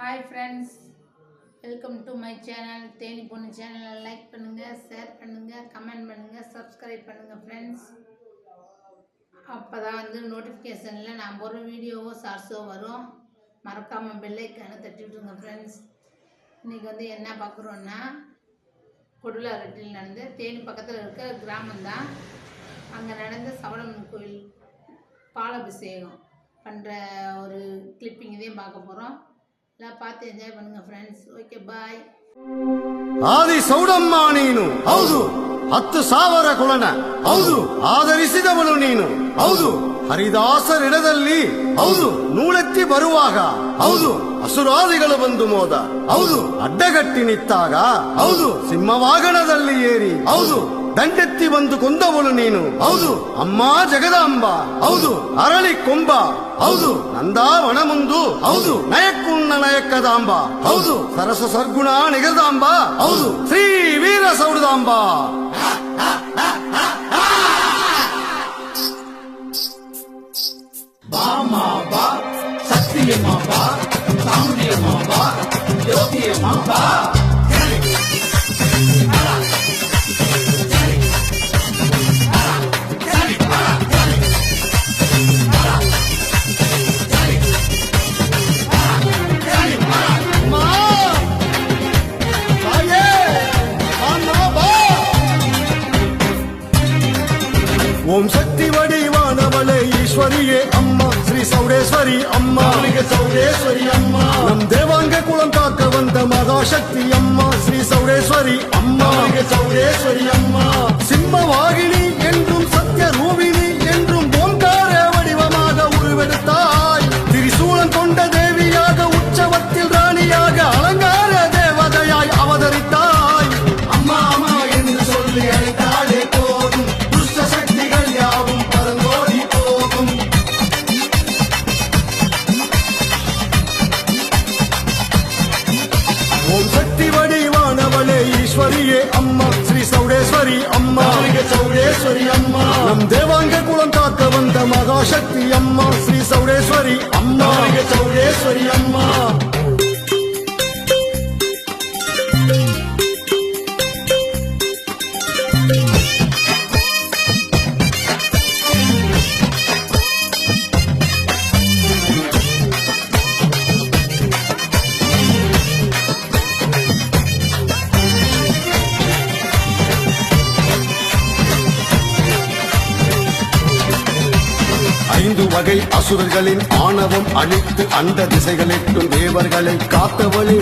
Hi friends, welcome to my channel. Theni பொண்ணு சேனலை like பண்ணுங்கள், ஷேர் பண்ணுங்கள், கமெண்ட் பண்ணுங்கள், சப்ஸ்கிரைப் பண்ணுங்கள் ஃப்ரெண்ட்ஸ். அப்போ தான் நோட்டிஃபிகேஷனில் நான் போடுற வீடியோவோ ஷார்ட்ஸோ வரும். மறக்காமல் பெல்லைக்கான தட்டி விட்டுருங்க ஃப்ரெண்ட்ஸ். இன்றைக்கி என்ன பார்க்குறோன்னா, கொடுலாரெட்டில் நடந்து தேனி பக்கத்தில் இருக்க கிராமம்தான். அங்கே நடந்த சவணம்மன் கோயில் பாலாபிஷேகம் பண்ணுற ஒரு கிளிப்பிங் இதையும் பார்க்க போகிறோம். எல்லாம் பார்த்து ಎಂಜಾಯ್ பண்ணுங்க ಫ್ರೆಂಡ್ಸ್. Okay bye. ಆದಿ ಸೌಡಮ್ಮ ನೀನು ಹೌದು, 10,000 ಕುಲನ ಹೌದು, ಆದರಿಸಿದವಳು ನೀನು ಹೌದು, ಹರಿದಾಸರಿಡದಲ್ಲಿ ಹೌದು, ನೂಳೆತ್ತಿ ಬರುವಾಗ ಹೌದು, ಅಸುರಾದಿಗಳು ಬಂದು ಮೋದ ಹೌದು, ಅಡ್ಡಗಟ್ಟಿ ನಿಂತಾಗ ಹೌದು, ಸಿಂಹವಾಗಣದಲ್ಲಿ ಏರಿ ಹೌದು, ದಂಡೆತ್ತಿ ಬಂದು ಕೊಂದವಳು ನೀನು ಹೌದು, ಅಮ್ಮ ಜಗದಾಂಬ ಹೌದು, ಅರಳಿ ಕೊಂಬ ಹೌದು, ನಂದಾವಣ ಮುಂದು ಹೌದು, ನಯಕ್ಕುಣ್ಣ ನಯಕ್ಕದಾಂಬ ಹೌದು, ಸರಸ ಸರ್ಗುಣ ನಿಗದಾಂಬ ಹೌದು, ಶ್ರೀ ವೀರ ಸೌಡದಾಂಬ. ಬಾಮಾ ಬಾ ಸತ್ಯಮ್ಮ ಬಾ ಸಾಮ್ಯಮ್ಮ ಬಾ ಜ್ಯೋತಿಯಮ್ಮ ಬಾ. ಓಂ ಶಕ್ತಿ ವಡಿವಾನವಳೆ ಈಶ್ವರಿಯೇ ಅಮ್ಮ, ಶ್ರೀ ಸೌಡೇಶ್ವರಿ ಅಮ್ಮ, ಸೌಡೇಶ್ವರಿ ಅಮ್ಮ, ನಮ್ ದೇವಾಂಗ ಕುಳಂ ಕಾಕ ಬಂದ ಮಹಾಶಕ್ತಿ ಅಮ್ಮ, ಶ್ರೀ சௌடேஸ்வரி அம்மா, சௌடேஸ்வரி அம்மா, சிம்மவாகினி என்றும் சத்ய ரூபினி என்றும் ஓங்கார வடிவமாக உருவெடுத்தாய், திரிசூலம் கொண்ட தேவியாக உற்சவத்தில் ராணியாக அலங்கார தேவதையாய் அவதரித்தாய். அம்மா அம்மா என்று சொல்லி அழைத்தாலே போதும், துஷ்ட சக்திகள் யாவும் பரங்கோடி போகும். ஓம் சக்தி வடிவானவளே ஈஸ்வரியே அம்மா, ஸ்ரீ சௌடேஸ்வரி அம்மா, சௌடேஸ்வரி அம்மா, நம் தேவாங்க குலம் காக்க வந்த மகாசக்தி அம்மா, ஸ்ரீ சௌடேஸ்வரி அம்மா, சௌடேஸ்வரி அம்மா. ஐந்து வகை அசுரர்களின் ஆணவம் அழித்து அந்த திசைகளிட்டும் தேவர்களை காத்தவளே.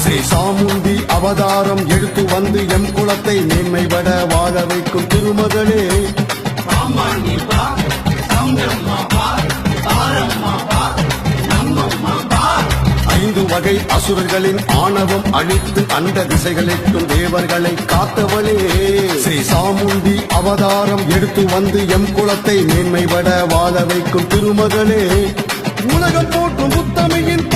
ஸ்ரீ சாமுண்டி அவதாரம் எடுத்து வந்து எம் குலத்தை மேன்மைபட வாழ வைக்கும் திருமகளே. ஐந்து வகை அசுரர்களின் ஆணவம் அழித்து அந்த திசைகளிட்டும் தேவர்களை காத்தவளே. ஸ்ரீ சாமுண்டி அவதாரம் எடுத்து வந்து எம் குலத்தை மேன்மைபட வாழ வைக்கும் திருமகளே. உலகம் போற்றும் புத்தமையின்